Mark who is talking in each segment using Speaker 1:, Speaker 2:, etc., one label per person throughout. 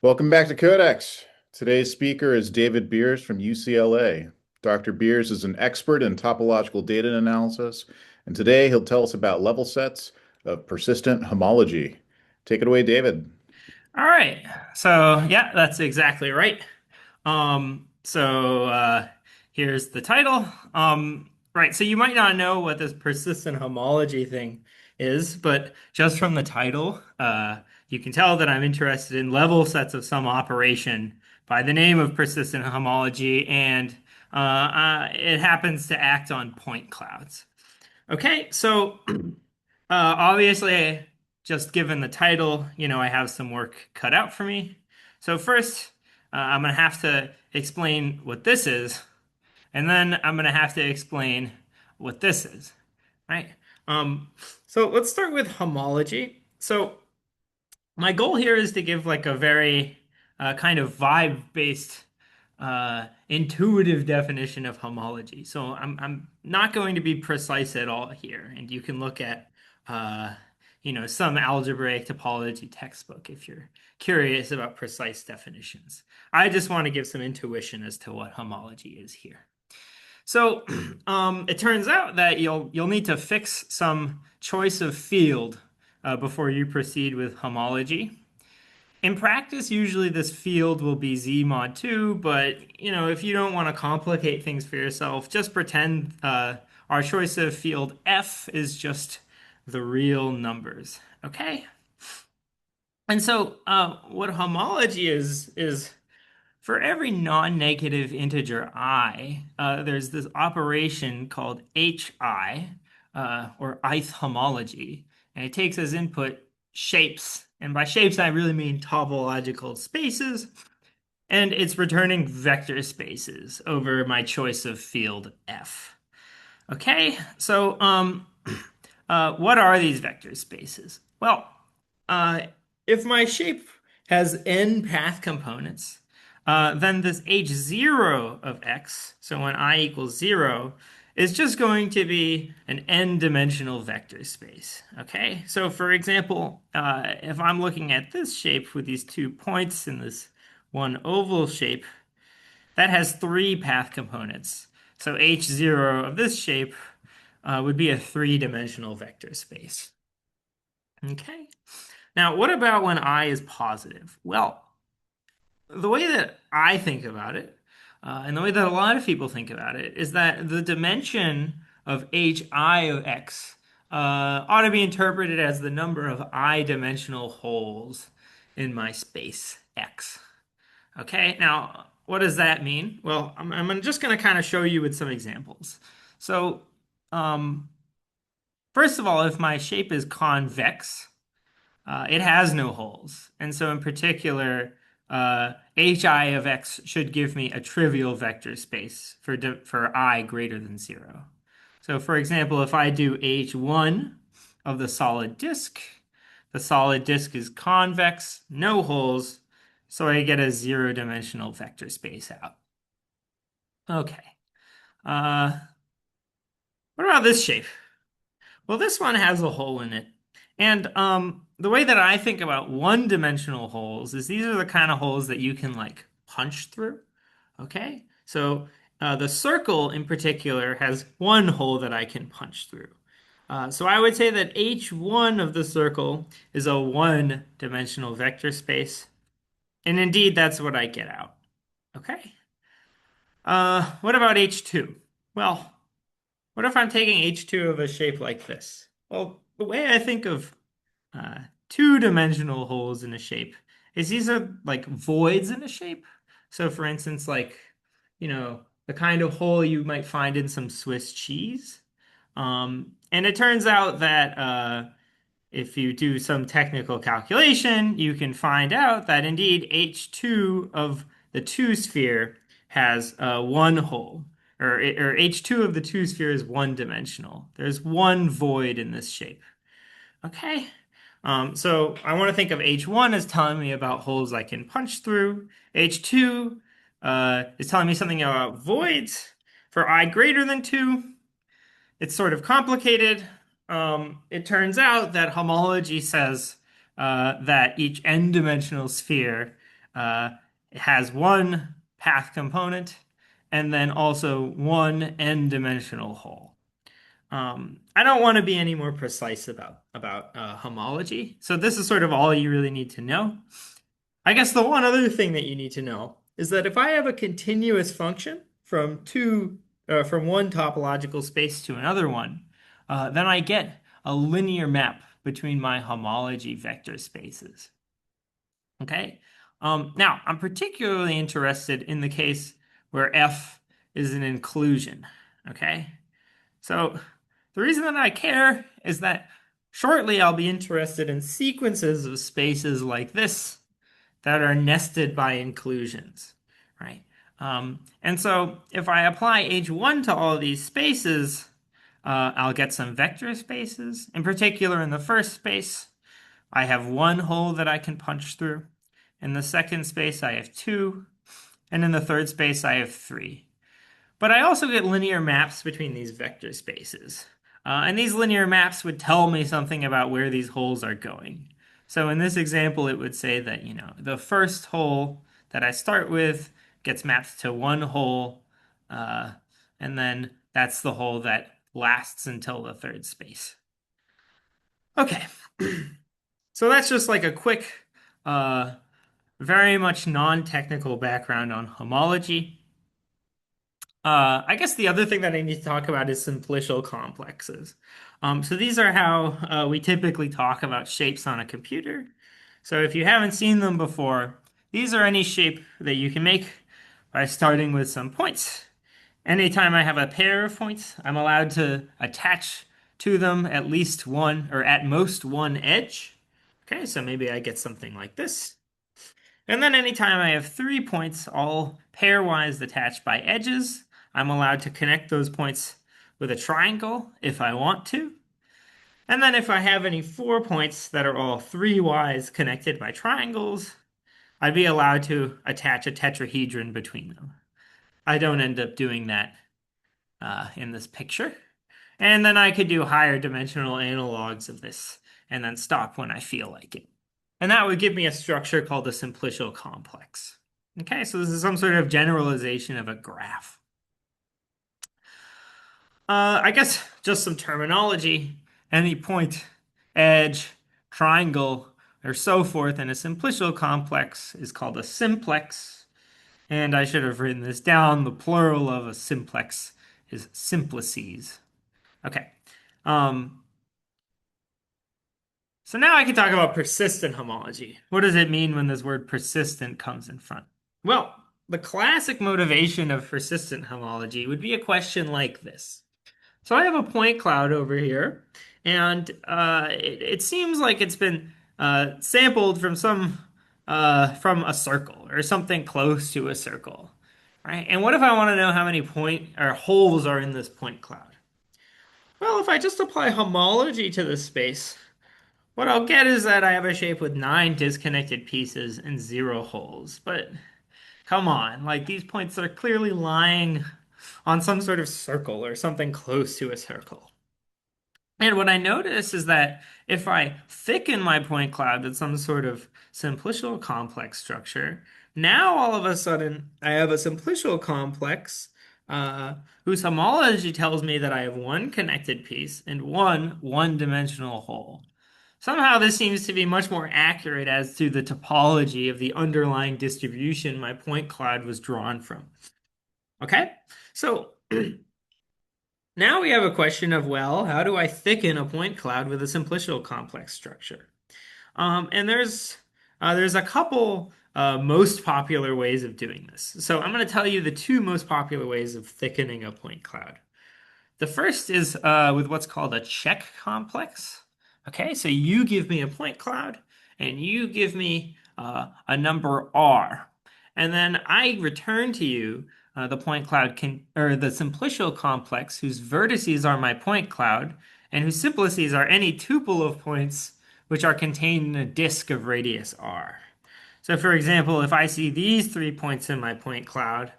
Speaker 1: Welcome back to Codex. Today's speaker is David Beers from UCLA. Dr. Beers is an expert in topological data analysis, and today he'll tell us about level sets of persistent homology. Take it away, David.
Speaker 2: All right. So, yeah, that's exactly right. So here's the title. Right. So you might not know what this persistent homology thing is, but just from the title, you can tell that I'm interested in level sets of some operation by the name of persistent homology, and it happens to act on point clouds. Okay. So obviously, just given the title, I have some work cut out for me. So first, I'm gonna have to explain what this is, and then I'm gonna have to explain what this is, right? Um, so let's start with homology. So my goal here is to give like a very kind of vibe-based, intuitive definition of homology. So I'm not going to be precise at all here, and you can look at some algebraic topology textbook if you're curious about precise definitions. I just want to give some intuition as to what homology is here. So it turns out that you'll need to fix some choice of field before you proceed with homology. In practice, usually this field will be Z mod 2, but if you don't want to complicate things for yourself, just pretend our choice of field F is just the real numbers. Okay? And so what homology is for every non-negative integer I, there's this operation called HI, or ith homology, and it takes as input shapes. And by shapes, I really mean topological spaces, and it's returning vector spaces over my choice of field F. Okay, so what are these vector spaces? Well, uh, if my shape has n path components, then this h0 of x, so when I equals 0, is just going to be an n-dimensional vector space. Okay, so for example, if I'm looking at this shape with these 2 points in this one oval shape, that has 3 path components. So h0 of this shape would be a 3-dimensional vector space. Okay. Now, what about when I is positive? Well, the way that I think about it, and the way that a lot of people think about it, is that the dimension of hi of x ought to be interpreted as the number of I-dimensional holes in my space x. Okay, now what does that mean? Well, I'm just going to kind of show you with some examples. So, um, first of all, if my shape is convex, it has no holes. And so in particular, hi of x should give me a trivial vector space for I greater than 0. So for example, if I do h1 of the solid disk is convex, no holes, so I get a 0-dimensional vector space out. Okay. Uh, what about this shape? Well, this one has a hole in it. And the way that I think about one-dimensional holes is these are the kind of holes that you can like punch through. Okay? So the circle in particular has one hole that I can punch through. So I would say that H1 of the circle is a one-dimensional vector space. And indeed, that's what I get out. Okay? What about H2? Well, what if I'm taking H2 of a shape like this? Well, the way I think of uh, two-dimensional holes in a shape is these are like voids in a shape. So for instance, like, the kind of hole you might find in some Swiss cheese. And it turns out that if you do some technical calculation, you can find out that indeed H2 of the two sphere has one hole, or H2 of the two sphere is one dimensional. There's one void in this shape. Okay. So I want to think of H1 as telling me about holes I can punch through. H2 is telling me something about voids for I greater than 2. It's sort of complicated. It turns out that homology says that each n-dimensional sphere uh, it has one path component and then also one n-dimensional hole. I don't want to be any more precise about homology, so this is sort of all you really need to know. I guess the one other thing that you need to know is that if I have a continuous function from one topological space to another one, then I get a linear map between my homology vector spaces. Okay. Now, I'm particularly interested in the case where F is an inclusion. Okay. So the reason that I care is that shortly I'll be interested in sequences of spaces like this that are nested by inclusions, right? And so if I apply H1 to all of these spaces, I'll get some vector spaces. In particular, in the first space, I have one hole that I can punch through. In the second space, I have two. And in the third space, I have three. But I also get linear maps between these vector spaces. And these linear maps would tell me something about where these holes are going. So in this example, it would say that, the first hole that I start with gets mapped to one hole, uh, and then that's the hole that lasts until the third space. Okay, so that's just like a quick, uh, very much non-technical background on homology. I guess the other thing that I need to talk about is simplicial complexes. So these are how we typically talk about shapes on a computer. So if you haven't seen them before, these are any shape that you can make by starting with some points. Anytime I have a pair of points, I'm allowed to attach to them at least one or at most one edge. Okay, so maybe I get something like this. And then anytime I have 3 points, all pairwise attached by edges, I'm allowed to connect those points with a triangle if I want to. And then if I have any 4 points that are all 3-wise connected by triangles, I'd be allowed to attach a tetrahedron between them. I don't end up doing that in this picture. And then I could do higher dimensional analogs of this and then stop when I feel like it. And that would give me a structure called a simplicial complex. Okay, so this is some sort of generalization of a graph. I guess just some terminology. Any point, edge, triangle, or so forth in a simplicial complex is called a simplex. And I should have written this down. The plural of a simplex is simplices. Okay. Um, So now I can talk about persistent homology. What does it mean when this word persistent comes in front? Well, the classic motivation of persistent homology would be a question like this. So I have a point cloud over here, and it seems like it's been sampled from a circle or something close to a circle, right? And what if I want to know how many point or holes are in this point cloud? Well, if I just apply homology to this space, what I'll get is that I have a shape with 9 disconnected pieces and 0 holes. But come on, like these points are clearly lying on some sort of circle or something close to a circle. And what I notice is that if I thicken my point cloud with some sort of simplicial complex structure, now all of a sudden I have a simplicial complex whose homology tells me that I have one connected piece and one one-dimensional hole. Somehow this seems to be much more accurate as to the topology of the underlying distribution my point cloud was drawn from. Okay, so now we have a question of, well, how do I thicken a point cloud with a simplicial complex structure? And there's a couple most popular ways of doing this. So I'm going to tell you the two most popular ways of thickening a point cloud. The first is with what's called a check complex. Okay, so you give me a point cloud and you give me a number R. And then I return to you the point cloud or the simplicial complex whose vertices are my point cloud and whose simplices are any tuple of points which are contained in a disk of radius R. So for example, if I see these 3 points in my point cloud,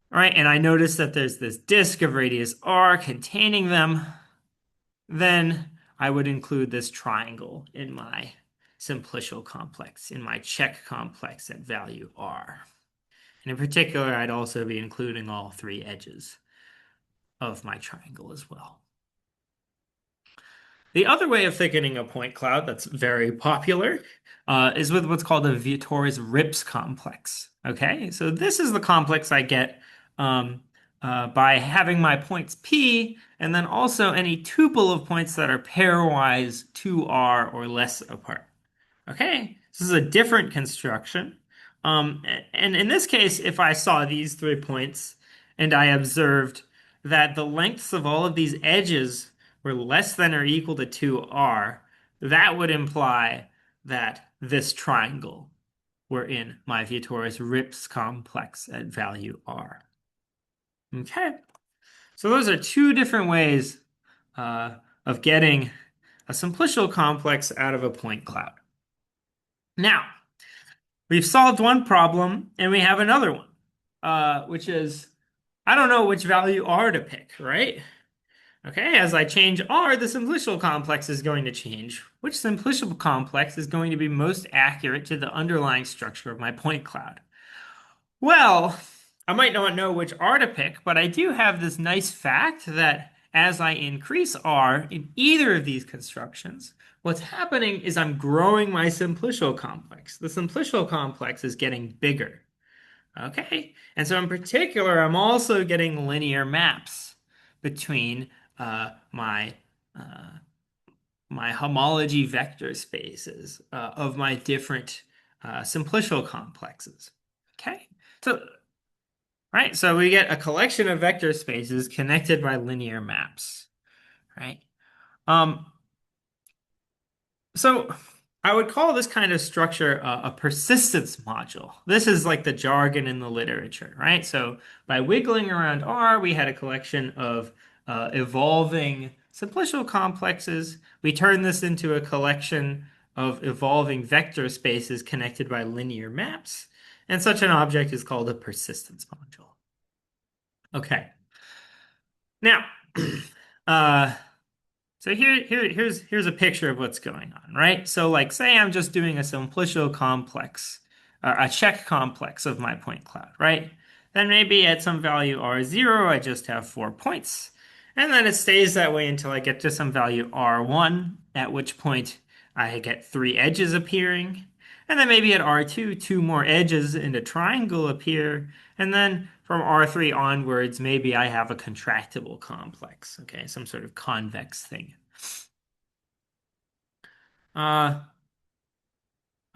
Speaker 2: right, and I notice that there's this disk of radius R containing them, then I would include this triangle in my simplicial complex, in my check complex at value r. And in particular, I'd also be including all three edges of my triangle as well. The other way of thickening a point cloud that's very popular is with what's called a Vietoris-Rips complex. Okay, so this is the complex I get by having my points P and then also any tuple of points that are pairwise 2r or less apart. Okay, this is a different construction. And in this case, if I saw these 3 points and I observed that the lengths of all of these edges were less than or equal to 2r, that would imply that this triangle were in my Vietoris-Rips complex at value r. Okay, so those are two different ways of getting a simplicial complex out of a point cloud. Now, we've solved one problem and we have another one, which is I don't know which value r to pick, right? Okay, as I change r, the simplicial complex is going to change. Which simplicial complex is going to be most accurate to the underlying structure of my point cloud? Well, I might not know which r to pick, but I do have this nice fact that as I increase r in either of these constructions, what's happening is I'm growing my simplicial complex. The simplicial complex is getting bigger. Okay, and so in particular, I'm also getting linear maps between my homology vector spaces of my different simplicial complexes. Okay, so right, so we get a collection of vector spaces connected by linear maps. Right. Um, so I would call this kind of structure a persistence module. This is like the jargon in the literature, right? So by wiggling around R, we had a collection of evolving simplicial complexes. We turn this into a collection of evolving vector spaces connected by linear maps. And such an object is called a persistence module. Okay. Now, uh, so here's a picture of what's going on, right? So like say I'm just doing a simplicial complex, a check complex of my point cloud, right? Then maybe at some value r0, I just have 4 points. And then it stays that way until I get to some value r1, at which point I get 3 edges appearing. And then maybe at r2, 2 more edges in a triangle appear. And then from R3 onwards, maybe I have a contractible complex, okay, some sort of convex thing.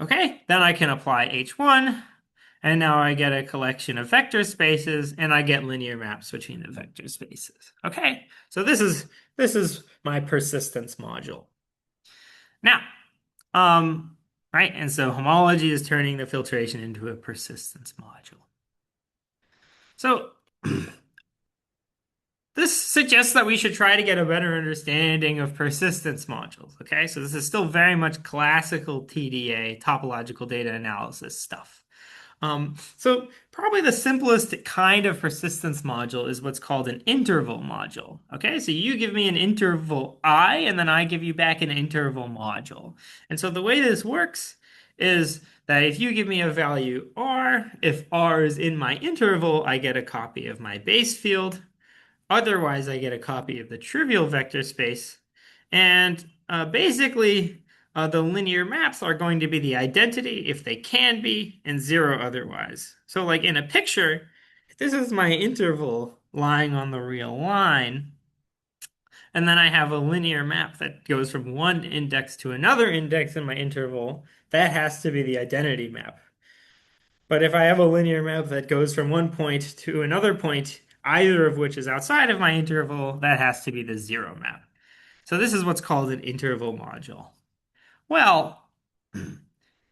Speaker 2: Okay, then I can apply H1, and now I get a collection of vector spaces, and I get linear maps between the vector spaces. Okay, so this is my persistence module. Now, right, and so homology is turning the filtration into a persistence module. So this suggests that we should try to get a better understanding of persistence modules. Okay, so this is still very much classical TDA, topological data analysis stuff. So probably the simplest kind of persistence module is what's called an interval module. Okay, so you give me an interval I, and then I give you back an interval module. And so the way this works is that if you give me a value r, if r is in my interval, I get a copy of my base field. Otherwise, I get a copy of the trivial vector space. And basically, the linear maps are going to be the identity if they can be, and 0 otherwise. So like in a picture, this is my interval lying on the real line. And then I have a linear map that goes from one index to another index in my interval. That has to be the identity map. But if I have a linear map that goes from one point to another point, either of which is outside of my interval, that has to be the 0 map. So this is what's called an interval module. Well,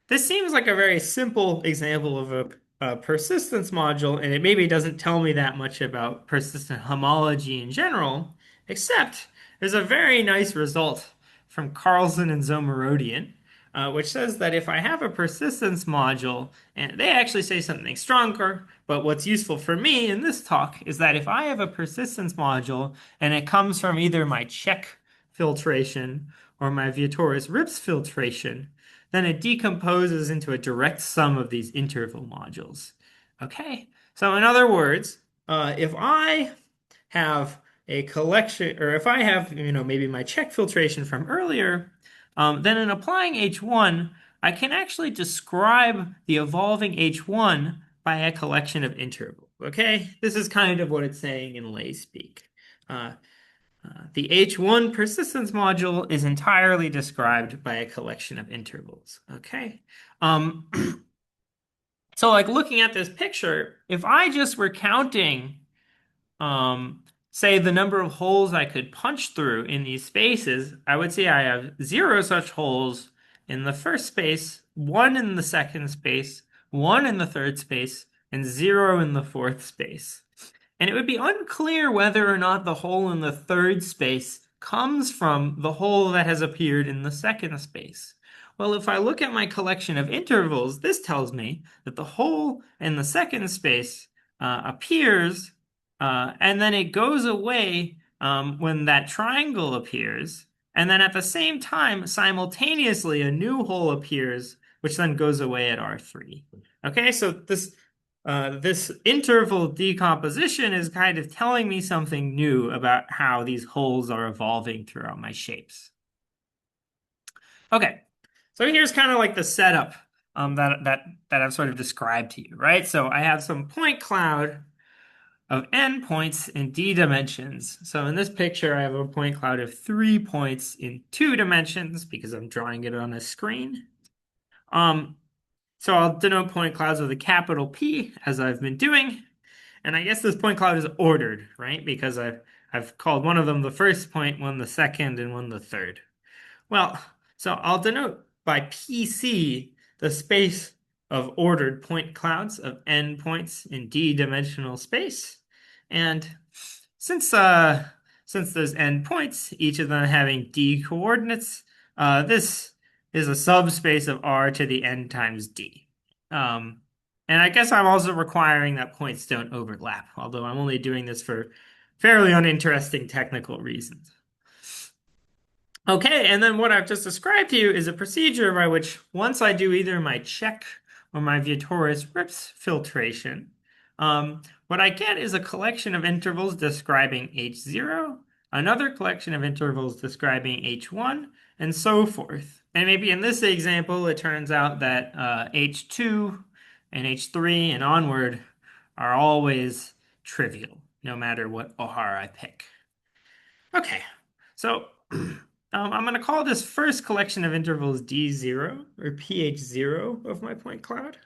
Speaker 2: this seems like a very simple example of a persistence module, and it maybe doesn't tell me that much about persistent homology in general, except there's a very nice result from Carlson and Zomerodian, which says that if I have a persistence module, and they actually say something stronger, but what's useful for me in this talk is that if I have a persistence module and it comes from either my check filtration or my Vietoris-Rips filtration, then it decomposes into a direct sum of these interval modules. Okay, so in other words, if I have a collection, or if I have, maybe my check filtration from earlier, then in applying H1, I can actually describe the evolving H1 by a collection of intervals. Okay, this is kind of what it's saying in lay speak. Uh, the H1 persistence module is entirely described by a collection of intervals. Okay. Um, so like looking at this picture, if I just were counting, um, say the number of holes I could punch through in these spaces, I would say I have 0 such holes in the first space, 1 in the second space, 1 in the third space, and 0 in the fourth space. And it would be unclear whether or not the hole in the third space comes from the hole that has appeared in the second space. Well, if I look at my collection of intervals, this tells me that the hole in the second space appears, and then it goes away when that triangle appears. And then at the same time, simultaneously, a new hole appears, which then goes away at R3. Okay, so this interval decomposition is kind of telling me something new about how these holes are evolving throughout my shapes. Okay, so here's kind of like the setup that I've sort of described to you, right? So I have some point cloud of n points in d dimensions. So in this picture, I have a point cloud of 3 points in 2 dimensions because I'm drawing it on a screen. So I'll denote point clouds with a capital P, as I've been doing. And I guess this point cloud is ordered, right? Because I've called one of them the first point, one the second, and one the third. Well, so I'll denote by PC the space of ordered point clouds of n points in d-dimensional space. And since there's n points, each of them having d coordinates, this is a subspace of R to the n times d. And I guess I'm also requiring that points don't overlap, although I'm only doing this for fairly uninteresting technical reasons. Okay, and then what I've just described to you is a procedure by which once I do either my check or my Vietoris-Rips filtration, what I get is a collection of intervals describing H0, another collection of intervals describing H1, and so forth. And maybe in this example, it turns out that H2 and H3 and onward are always trivial, no matter what OHR I pick. Okay, so I'm going to call this first collection of intervals D0 or PH0 of my point cloud.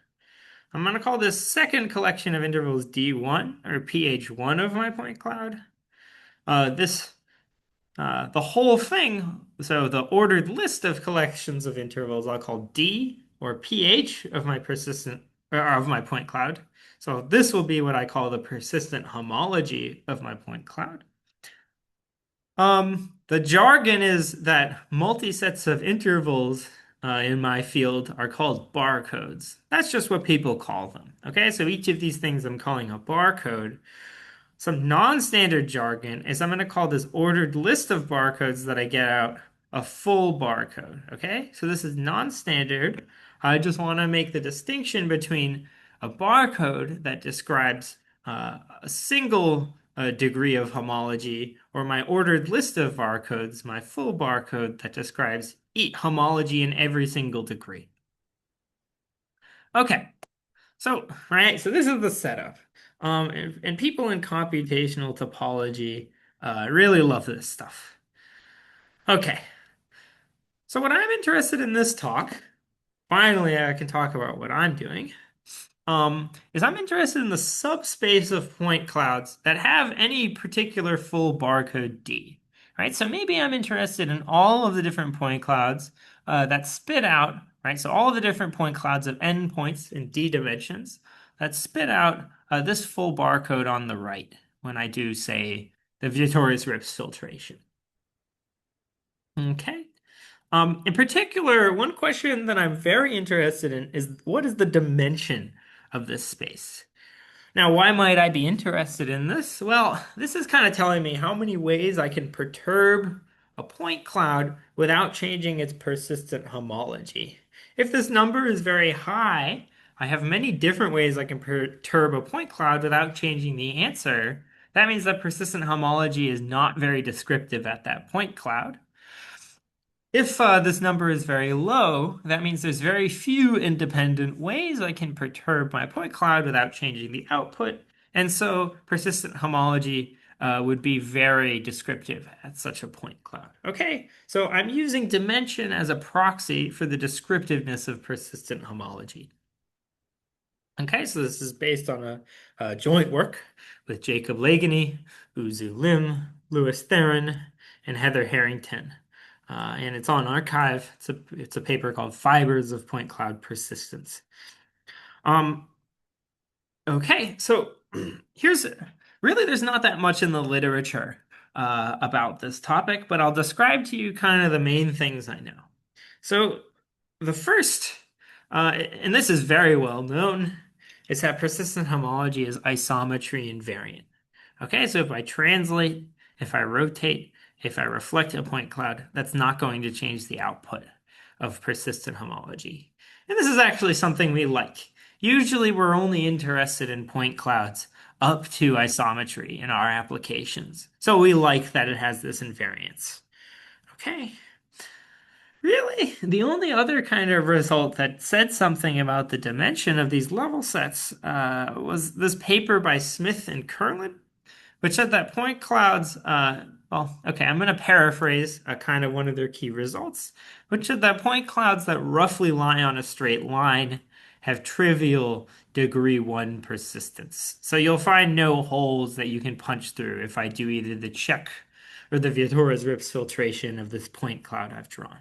Speaker 2: I'm going to call this second collection of intervals D1 or PH1 of my point cloud. The whole thing, so the ordered list of collections of intervals, I'll call D or PH of my persistent or of my point cloud. So this will be what I call the persistent homology of my point cloud. The jargon is that multi-sets of intervals in my field are called barcodes. That's just what people call them. Okay, so each of these things I'm calling a barcode. Some non-standard jargon is I'm going to call this ordered list of barcodes that I get out a full barcode. Okay, so this is non-standard. I just want to make the distinction between a barcode that describes a single degree of homology or my ordered list of barcodes, my full barcode that describes homology in every single degree. Okay, so this is the setup. And people in computational topology really love this stuff. Okay, so what I'm interested in this talk, finally I can talk about what I'm doing, is I'm interested in the subspace of point clouds that have any particular full barcode D. Right, so maybe I'm interested in all of the different point clouds that spit out, right? So all of the different point clouds of n points in D dimensions that spit out this full barcode on the right when I do, say, the Vietoris-Rips filtration. Okay. In particular, one question that I'm very interested in is what is the dimension of this space? Now, why might I be interested in this? Well, this is kind of telling me how many ways I can perturb a point cloud without changing its persistent homology. If this number is very high, I have many different ways I can perturb a point cloud without changing the answer. That means that persistent homology is not very descriptive at that point cloud. If this number is very low, that means there's very few independent ways I can perturb my point cloud without changing the output. And so persistent homology would be very descriptive at such a point cloud. Okay, so I'm using dimension as a proxy for the descriptiveness of persistent homology. Okay, so this is based on a joint work with Jacob Legany, Uzu Lim, Louis Theron, and Heather Harrington. And it's on arXiv. It's a paper called Fibers of Point Cloud Persistence. Okay, so here's really there's not that much in the literature about this topic, but I'll describe to you kind of the main things I know. So the first, and this is very well known, is that persistent homology is isometry invariant. Okay, so if I translate, if I rotate, if I reflect a point cloud, that's not going to change the output of persistent homology. And this is actually something we like. Usually we're only interested in point clouds up to isometry in our applications. So we like that it has this invariance. Okay. Really, the only other kind of result that said something about the dimension of these level sets was this paper by Smith and Curlin, which said that point clouds, well, okay, I'm going to paraphrase kind of one of their key results, which said that point clouds that roughly lie on a straight line have trivial degree 1 persistence. So you'll find no holes that you can punch through if I do either the check or the Vietoris-Rips filtration of this point cloud I've drawn.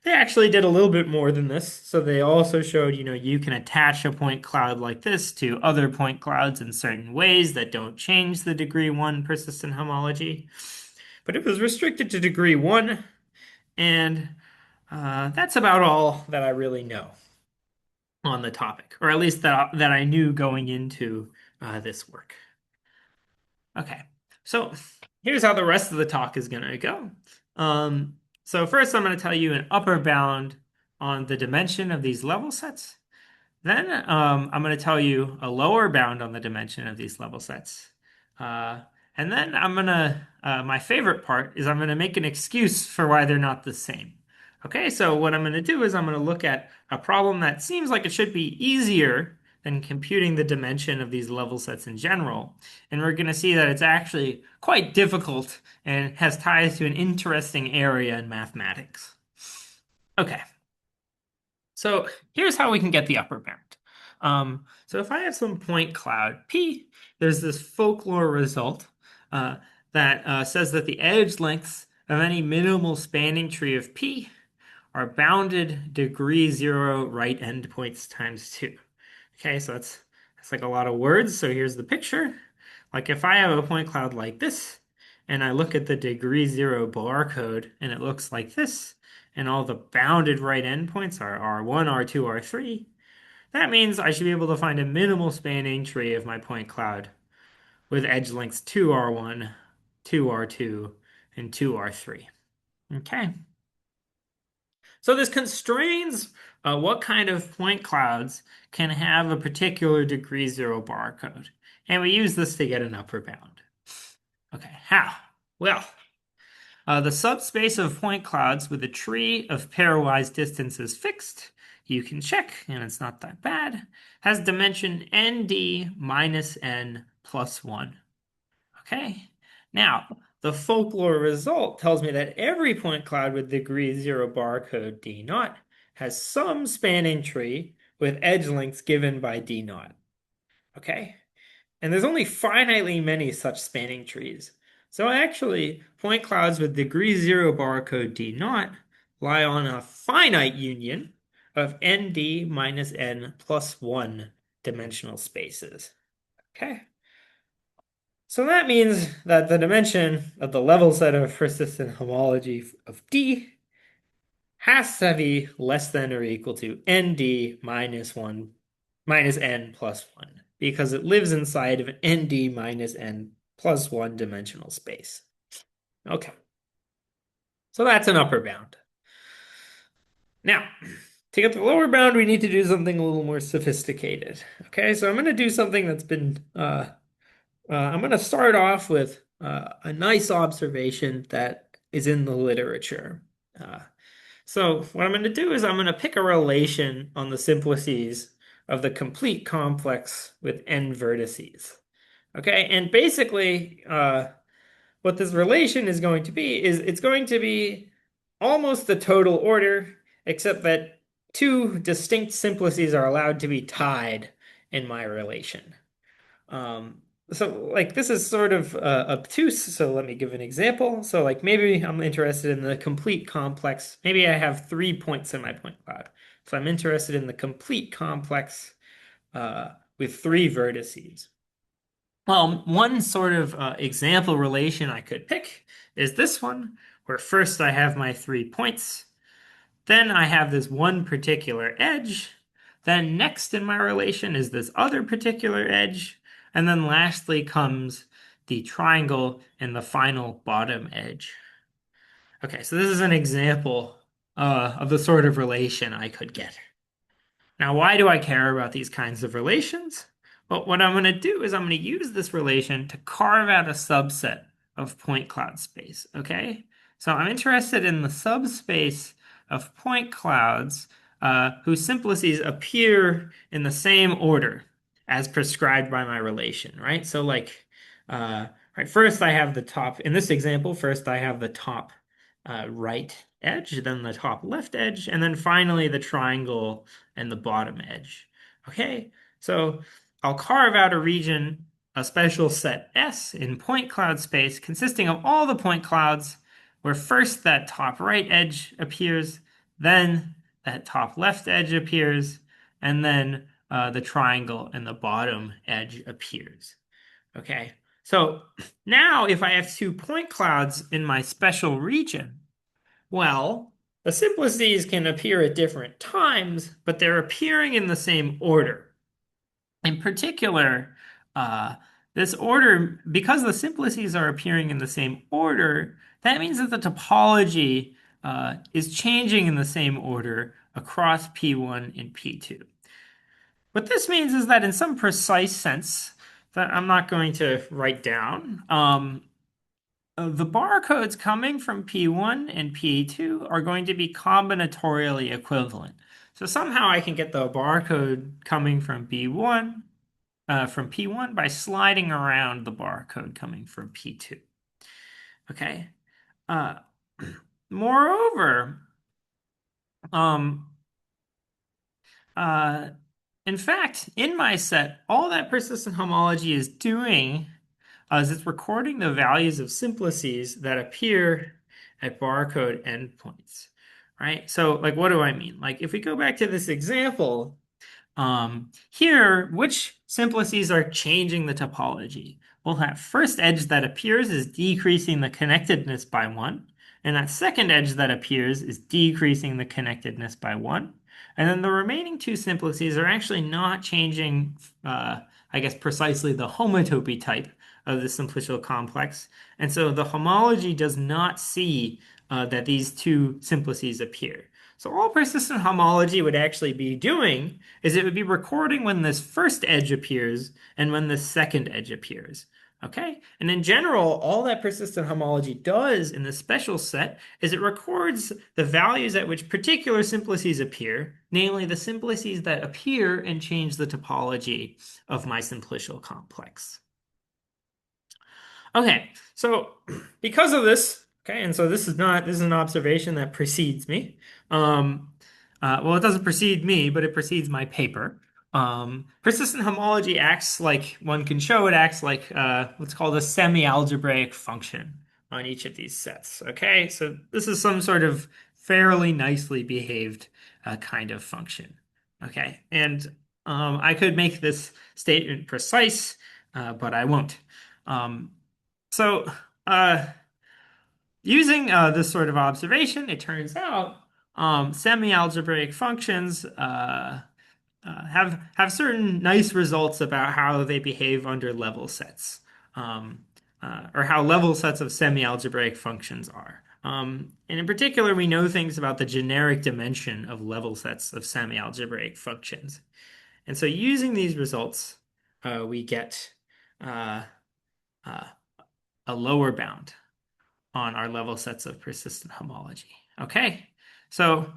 Speaker 2: They actually did a little bit more than this. So they also showed, you can attach a point cloud like this to other point clouds in certain ways that don't change the degree 1 persistent homology. But it was restricted to degree 1, and that's about all that I really know on the topic, or at least that I knew going into this work. Okay, so here's how the rest of the talk is going to go. So first, I'm going to tell you an upper bound on the dimension of these level sets. Then I'm going to tell you a lower bound on the dimension of these level sets. And then my favorite part is I'm going to make an excuse for why they're not the same. Okay, so what I'm going to do is I'm going to look at a problem that seems like it should be easier than computing the dimension of these level sets in general. And we're going to see that it's actually quite difficult and has ties to an interesting area in mathematics. Okay, so here's how we can get the upper bound. So if I have some point cloud P, there's this folklore result that says that the edge lengths of any minimal spanning tree of P are bounded degree 0 right endpoints times 2. Okay, so that's like a lot of words. So here's the picture. Like if I have a point cloud like this, and I look at the degree 0 barcode, and it looks like this, and all the bounded right endpoints are R1, R2, R3, that means I should be able to find a minimal spanning tree of my point cloud with edge lengths 2R1, 2R2, and 2R3. Okay. So this constrains what kind of point clouds can have a particular degree 0 barcode. And we use this to get an upper bound. Okay, how? Well, the subspace of point clouds with a tree of pairwise distances fixed, you can check, and it's not that bad, has dimension nd minus n plus 1. Okay, now the folklore result tells me that every point cloud with degree 0 barcode d naught has some spanning tree with edge lengths given by d naught. Okay, and there's only finitely many such spanning trees. So actually, point clouds with degree 0 barcode d naught lie on a finite union of nd minus n plus 1 dimensional spaces. Okay. So that means that the dimension of the level set of persistent homology of D has to be less than or equal to nd minus 1 minus n plus 1 because it lives inside of an nd minus n plus 1 dimensional space. Okay. So that's an upper bound. Now, to get the lower bound, we need to do something a little more sophisticated. Okay, so I'm going to do something that's been, I'm going to start off with a nice observation that is in the literature. Uh, so what I'm going to do is I'm going to pick a relation on the simplices of the complete complex with n vertices. Okay, and basically, what this relation is going to be is it's going to be almost the total order, except that two distinct simplices are allowed to be tied in my relation. Um, so like this is sort of obtuse, so let me give an example. So like maybe I'm interested in the complete complex. Maybe I have 3 points in my point cloud. So I'm interested in the complete complex with three vertices. Well, one sort of example relation I could pick is this one, where first I have my 3 points, then I have this one particular edge, then next in my relation is this other particular edge, and then lastly comes the triangle and the final bottom edge. Okay, so this is an example of the sort of relation I could get. Now, why do I care about these kinds of relations? Well, what I'm going to do is I'm going to use this relation to carve out a subset of point cloud space, okay? So I'm interested in the subspace of point clouds whose simplices appear in the same order as prescribed by my relation, right? So like, uh, right, first I have the top, in this example, first I have the top right edge, then the top left edge, and then finally the triangle and the bottom edge. Okay, so I'll carve out a region, a special set S in point cloud space consisting of all the point clouds where first that top right edge appears, then that top left edge appears, and then the triangle and the bottom edge appears. Okay, so now if I have 2 point clouds in my special region, well, the simplices can appear at different times, but they're appearing in the same order. In particular, uh, this order, because the simplices are appearing in the same order, that means that the topology is changing in the same order across P1 and P2. What this means is that in some precise sense that I'm not going to write down, the barcodes coming from P1 and P2 are going to be combinatorially equivalent. So somehow I can get the barcode coming from P1 by sliding around the barcode coming from P2. Okay. Uh, moreover, um, uh, in fact, in my set, all that persistent homology is doing is it's recording the values of simplices that appear at barcode endpoints, right? So, like, what do I mean? Like, if we go back to this example, here, which simplices are changing the topology? Well, that first edge that appears is decreasing the connectedness by 1, and that second edge that appears is decreasing the connectedness by 1. And then the remaining two simplices are actually not changing, I guess, precisely the homotopy type of the simplicial complex. And so the homology does not see that these two simplices appear. So all persistent homology would actually be doing is it would be recording when this first edge appears and when the second edge appears. Okay? And in general, all that persistent homology does in the special set is it records the values at which particular simplices appear, namely the simplices that appear and change the topology of my simplicial complex. Okay, so because of this, okay, and so this is an observation that precedes me. Well, it doesn't precede me, but it precedes my paper. Persistent homology acts like one can show it acts like what's called a semi-algebraic function on each of these sets. Okay, so this is some sort of fairly nicely behaved kind of function. Okay, and I could make this statement precise, but I won't. Um, so, uh, using this sort of observation, it turns out semi-algebraic functions have certain nice results about how they behave under level sets, or how level sets of semi-algebraic functions are. And in particular, we know things about the generic dimension of level sets of semi-algebraic functions. And so using these results, we get uh, uh, a lower bound on our level sets of persistent homology. Okay, so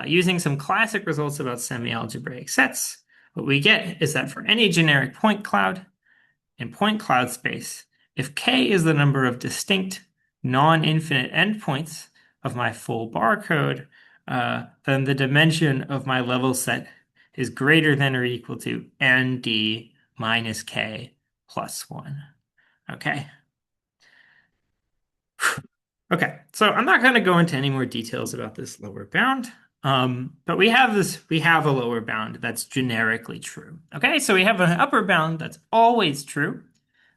Speaker 2: using some classic results about semi-algebraic sets, what we get is that for any generic point cloud in point cloud space, if k is the number of distinct non-infinite endpoints of my full barcode, then the dimension of my level set is greater than or equal to nd minus k plus 1. Okay. Okay, so I'm not going to go into any more details about this lower bound, but we have a lower bound that's generically true. Okay, so we have an upper bound that's always true,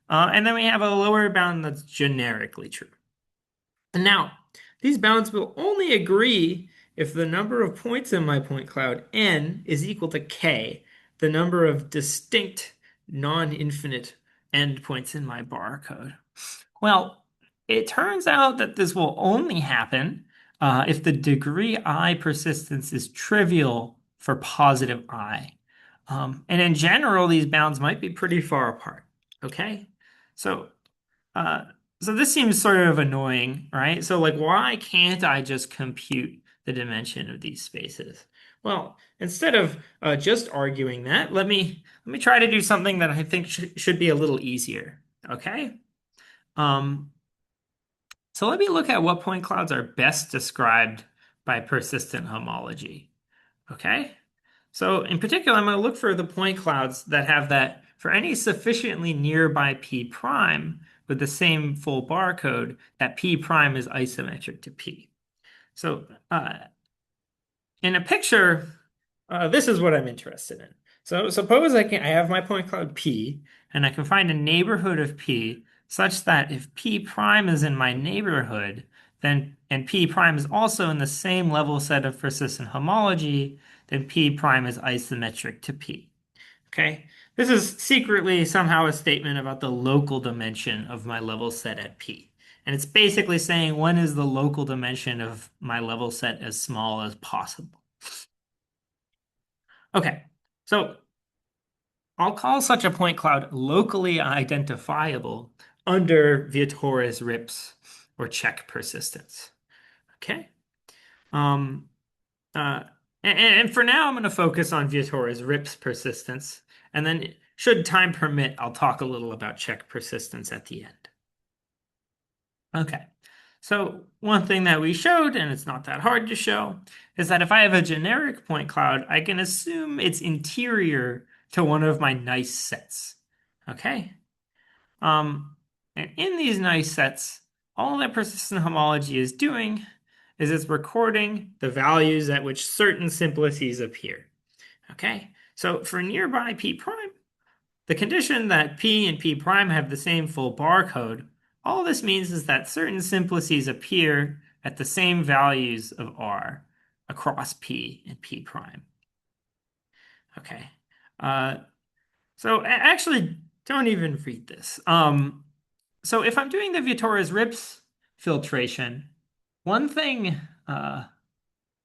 Speaker 2: and then we have a lower bound that's generically true. And now, these bounds will only agree if the number of points in my point cloud n is equal to k, the number of distinct non-infinite endpoints in my barcode. Well, it turns out that this will only happen if the degree I persistence is trivial for positive I. And in general, these bounds might be pretty far apart. Okay? So, uh, so this seems sort of annoying, right? So like, why can't I just compute the dimension of these spaces? Well, instead of just arguing that, let me try to do something that I think should be a little easier. Okay? Um, so let me look at what point clouds are best described by persistent homology. Okay? So in particular, I'm going to look for the point clouds that have that for any sufficiently nearby P prime with the same full barcode, that P prime is isometric to P. So in a picture, this is what I'm interested in. So suppose I have my point cloud P, and I can find a neighborhood of P such that if P prime is in my neighborhood, then and P prime is also in the same level set of persistent homology, then P prime is isometric to P. Okay? This is secretly somehow a statement about the local dimension of my level set at P. And it's basically saying when is the local dimension of my level set as small as possible. Okay, so I'll call such a point cloud locally identifiable under Vietoris-Rips or check persistence. Okay. Um, uh, and for now, I'm going to focus on Vietoris-Rips persistence. And then, should time permit, I'll talk a little about check persistence at the end. Okay. So one thing that we showed, and it's not that hard to show, is that if I have a generic point cloud, I can assume it's interior to one of my nice sets. Okay? And in these nice sets, all that persistent homology is doing is it's recording the values at which certain simplices appear. Okay? So for nearby P prime, the condition that P and P prime have the same full barcode, all this means is that certain simplices appear at the same values of R across P and P prime. Okay. So actually, don't even read this. So if I'm doing the Vietoris-Rips filtration, one thing,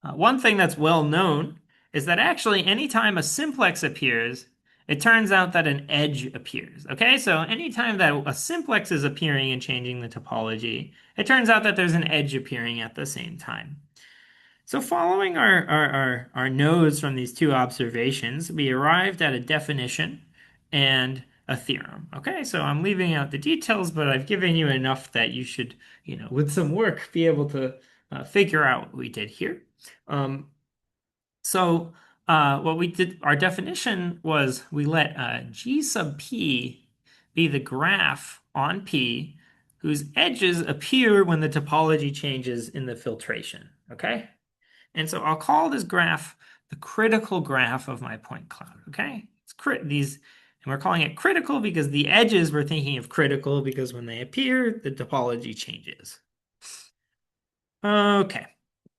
Speaker 2: one thing that's well known is that actually anytime a simplex appears, it turns out that an edge appears. Okay, so anytime that a simplex is appearing and changing the topology, it turns out that there's an edge appearing at the same time. So following our nodes from these two observations, we arrived at a definition and a theorem. Okay, so I'm leaving out the details, but I've given you enough that you should, with some work, be able to figure out what we did here. So what we did, our definition was we let G sub P be the graph on P whose edges appear when the topology changes in the filtration. Okay? And so I'll call this graph the critical graph of my point cloud. Okay? And we're calling it critical because the edges we're thinking of critical because when they appear, the topology changes. Okay.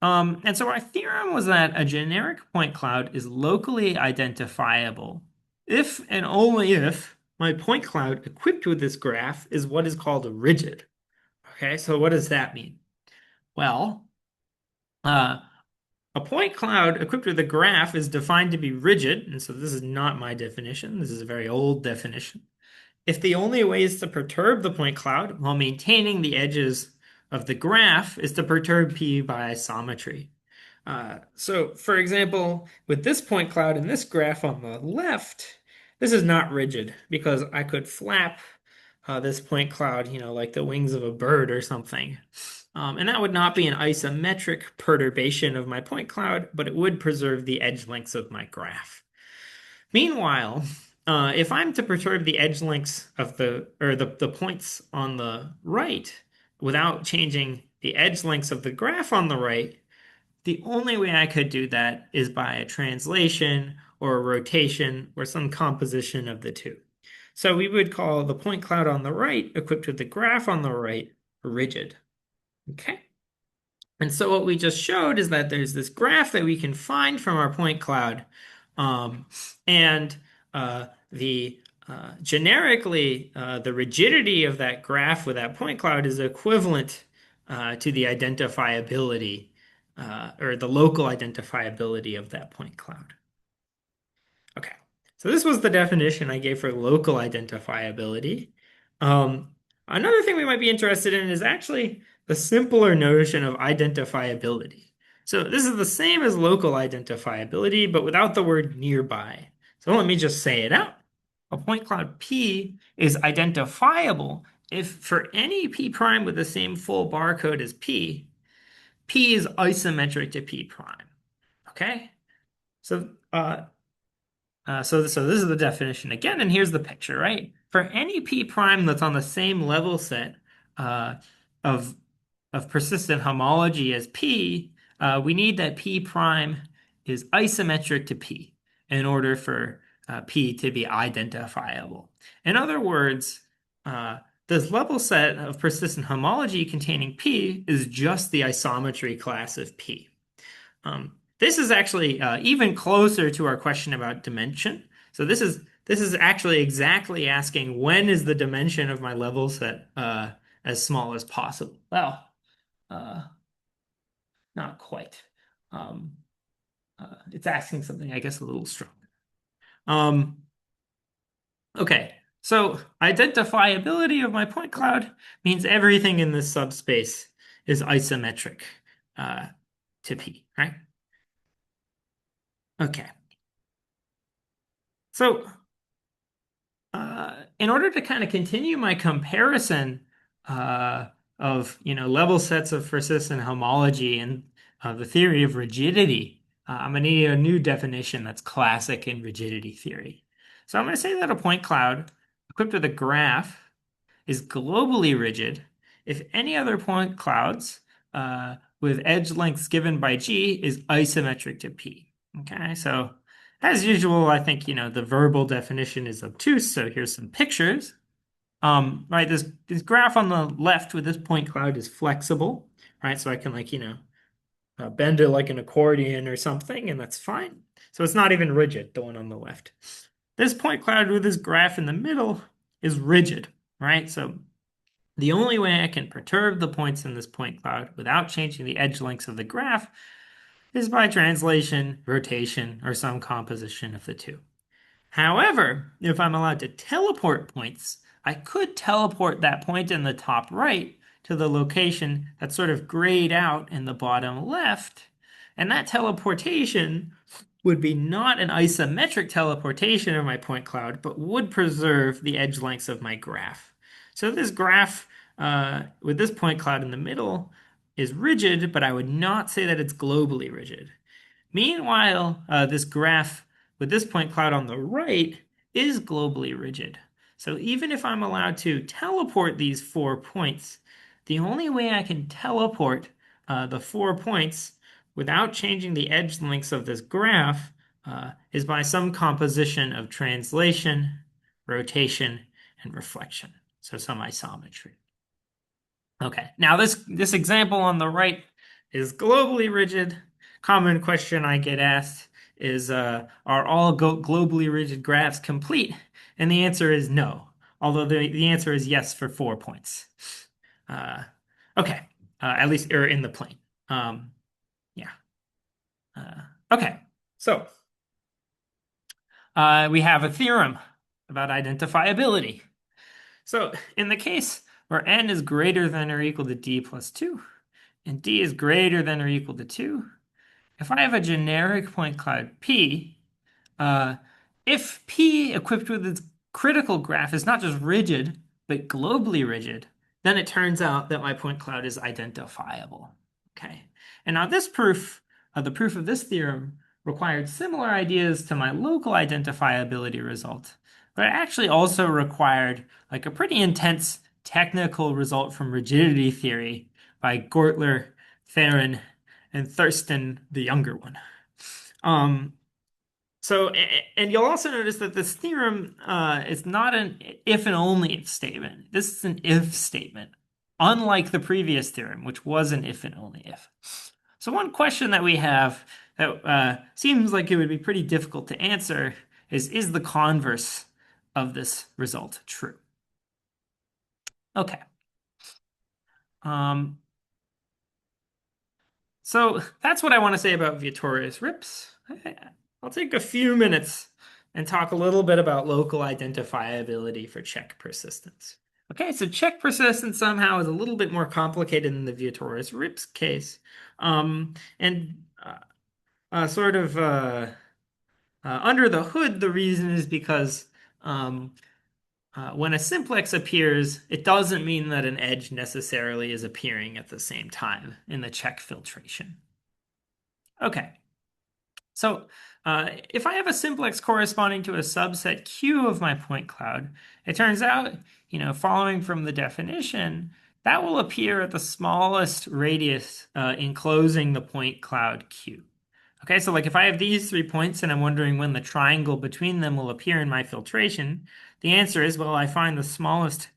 Speaker 2: And so our theorem was that a generic point cloud is locally identifiable if and only if my point cloud equipped with this graph is what is called rigid. Okay, so what does that mean? Well, uh, a point cloud equipped with a graph is defined to be rigid, and so this is not my definition. This is a very old definition. If the only ways to perturb the point cloud while maintaining the edges of the graph is to perturb P by isometry. So, for example, with this point cloud in this graph on the left, this is not rigid because I could flap this point cloud, like the wings of a bird or something. And that would not be an isometric perturbation of my point cloud, but it would preserve the edge lengths of my graph. Meanwhile, if I'm to perturb the edge lengths of the points on the right without changing the edge lengths of the graph on the right, the only way I could do that is by a translation or a rotation or some composition of the two. So we would call the point cloud on the right, equipped with the graph on the right, rigid. Okay. And so what we just showed is that there's this graph that we can find from our point cloud. And the generically, the rigidity of that graph with that point cloud is equivalent to the identifiability or the local identifiability of that point cloud. Okay, so this was the definition I gave for local identifiability. Another thing we might be interested in is actually the simpler notion of identifiability. So this is the same as local identifiability, but without the word nearby. So let me just say it out. A point cloud P is identifiable if for any P prime with the same full barcode as P, P is isometric to P prime. Okay? So so this is the definition again, and here's the picture, right? For any P prime that's on the same level set uh, of persistent homology as P, we need that P prime is isometric to P in order for P to be identifiable. In other words, this level set of persistent homology containing P is just the isometry class of P. This is actually even closer to our question about dimension. So this is actually exactly asking when is the dimension of my level set as small as possible. Well, uh, not quite. Um, it's asking something, I guess, a little stronger. Um, okay, so identifiability of my point cloud means everything in this subspace is isometric to P, right? Okay. So in order to kind of continue my comparison of level sets of persistent homology and the theory of rigidity, I'm going to need a new definition that's classic in rigidity theory. So I'm going to say that a point cloud equipped with a graph is globally rigid if any other point clouds with edge lengths given by G is isometric to P. Okay, so as usual, I think, the verbal definition is obtuse, so here's some pictures. Right, this graph on the left with this point cloud is flexible, right? So I can bend it like an accordion or something, and that's fine. So it's not even rigid, the one on the left. This point cloud with this graph in the middle is rigid, right? So the only way I can perturb the points in this point cloud without changing the edge lengths of the graph is by translation, rotation, or some composition of the two. However, if I'm allowed to teleport points, I could teleport that point in the top right to the location that's sort of grayed out in the bottom left. And that teleportation would be not an isometric teleportation of my point cloud, but would preserve the edge lengths of my graph. So this graph with this point cloud in the middle is rigid, but I would not say that it's globally rigid. Meanwhile, this graph with this point cloud on the right is globally rigid. So even if I'm allowed to teleport these 4 points, the only way I can teleport the 4 points without changing the edge lengths of this graph is by some composition of translation, rotation, and reflection. So some isometry. Okay, now this example on the right is globally rigid. Common question I get asked is, are all globally rigid graphs complete? And the answer is no, although the answer is yes for 4 points. Okay, at least or in the plane. Um, yeah. Okay. So we have a theorem about identifiability. So in the case where n is greater than or equal to d plus 2, and d is greater than or equal to 2, if I have a generic point cloud P, uh, if P equipped with its critical graph is not just rigid, but globally rigid, then it turns out that my point cloud is identifiable. Okay. And now this proof, the proof of this theorem, required similar ideas to my local identifiability result, but it actually also required like a pretty intense technical result from rigidity theory by Gortler, Theron, and Thurston, the younger one. Um, and you'll also notice that this theorem is not an if and only if statement. This is an if statement, unlike the previous theorem, which was an if and only if. So one question that we have that seems like it would be pretty difficult to answer is the converse of this result true? Okay. Um, So that's what I want to say about Vietoris-Rips. I'll take a few minutes and talk a little bit about local identifiability for check persistence. Okay, so check persistence somehow is a little bit more complicated in the Vietoris-Rips case. And sort of under the hood, the reason is because um, when a simplex appears, it doesn't mean that an edge necessarily is appearing at the same time in the check filtration. Okay. So if I have a simplex corresponding to a subset Q of my point cloud, it turns out, following from the definition, that will appear at the smallest radius enclosing the point cloud Q. Okay, so like if I have these 3 points and I'm wondering when the triangle between them will appear in my filtration, the answer is, well, I find the smallest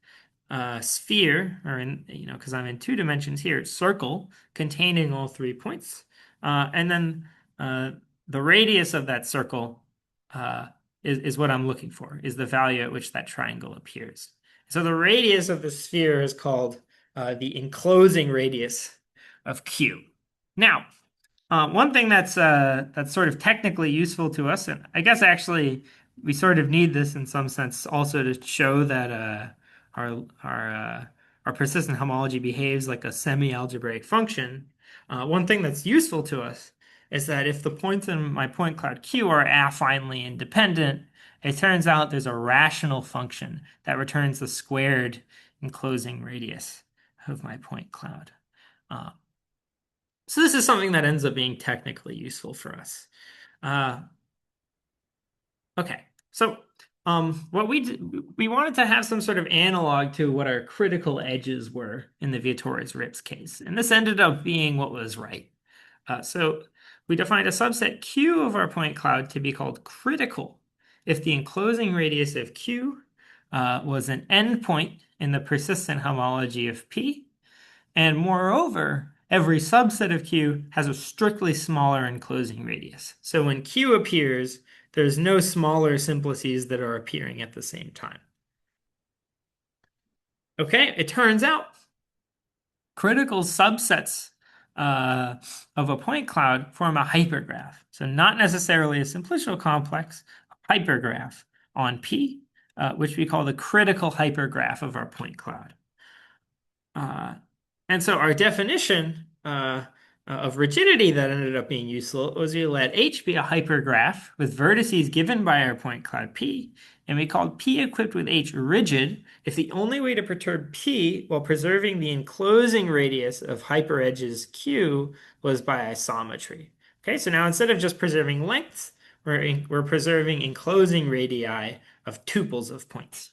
Speaker 2: sphere, or because I'm in 2 dimensions here, circle containing all 3 points. And then the radius of that circle is what I'm looking for, is the value at which that triangle appears. So the radius of the sphere is called the enclosing radius of Q. Now, one thing that's sort of technically useful to us, and I guess actually we sort of need this in some sense also to show that our our uh, our persistent homology behaves like a semi-algebraic function. One thing that's useful to us is that if the points in my point cloud Q are affinely independent, it turns out there's a rational function that returns the squared enclosing radius of my point cloud. Uh, so this is something that ends up being technically useful for us. Uh, okay, so what we wanted to have some sort of analog to what our critical edges were in the Vietoris-Rips case, and this ended up being what was right. So we defined a subset Q of our point cloud to be called critical if the enclosing radius of Q was an endpoint in the persistent homology of P, and moreover, every subset of Q has a strictly smaller enclosing radius. So when Q appears, there's no smaller simplices that are appearing at the same time. Okay, it turns out critical subsets of a point cloud form a hypergraph. So not necessarily a simplicial complex, a hypergraph on P, which we call the critical hypergraph of our point cloud. And so our definition of rigidity that ended up being useful was we let H be a hypergraph with vertices given by our point cloud P, and we called P equipped with H rigid if the only way to perturb P while preserving the enclosing radius of hyperedges Q was by isometry. Okay, so now instead of just preserving lengths, we're preserving enclosing radii of tuples of points.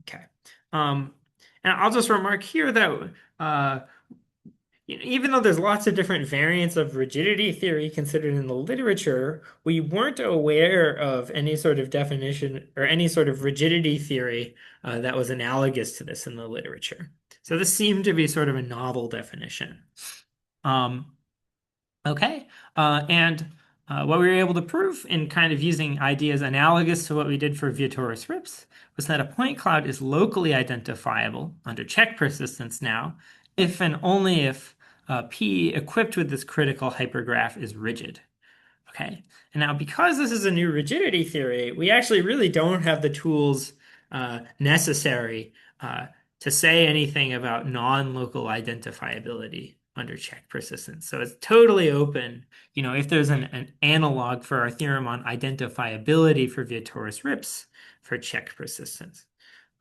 Speaker 2: Okay. And I'll just remark here that even though there's lots of different variants of rigidity theory considered in the literature, we weren't aware of any sort of definition or any sort of rigidity theory that was analogous to this in the literature. So this seemed to be sort of a novel definition. Okay, and what we were able to prove in kind of using ideas analogous to what we did for Vietoris-Rips was that a point cloud is locally identifiable under check persistence now if and only if P equipped with this critical hypergraph is rigid. Okay. And now, because this is a new rigidity theory, we actually really don't have the tools necessary to say anything about non-local identifiability under check persistence. So it's totally open. If there's an analog for our theorem on identifiability for Vietoris-Rips for check persistence.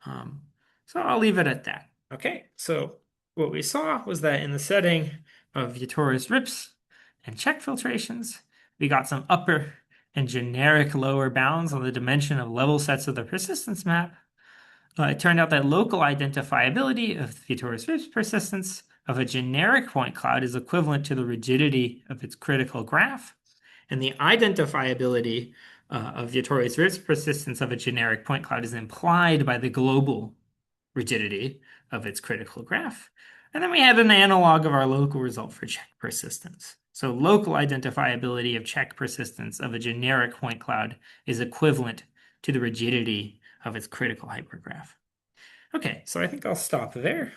Speaker 2: Um, so I'll leave it at that. Okay. So what we saw was that in the setting of Vietoris-Rips and check filtrations, we got some upper and generic lower bounds on the dimension of level sets of the persistence map. It turned out that local identifiability of Vietoris-Rips persistence of a generic point cloud is equivalent to the rigidity of its critical graph, and the identifiability of Vietoris-Rips persistence of a generic point cloud is implied by the global rigidity of its critical graph. And then we had an analog of our local result for check persistence. So local identifiability of check persistence of a generic point cloud is equivalent to the rigidity of its critical hypergraph. Okay, so I think I'll stop there.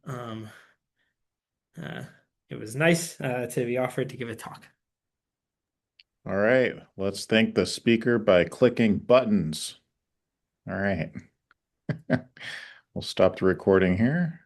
Speaker 2: Um, uh, it was nice to be offered to give a talk.
Speaker 1: All right, let's thank the speaker by clicking buttons. All right. We'll stop the recording here.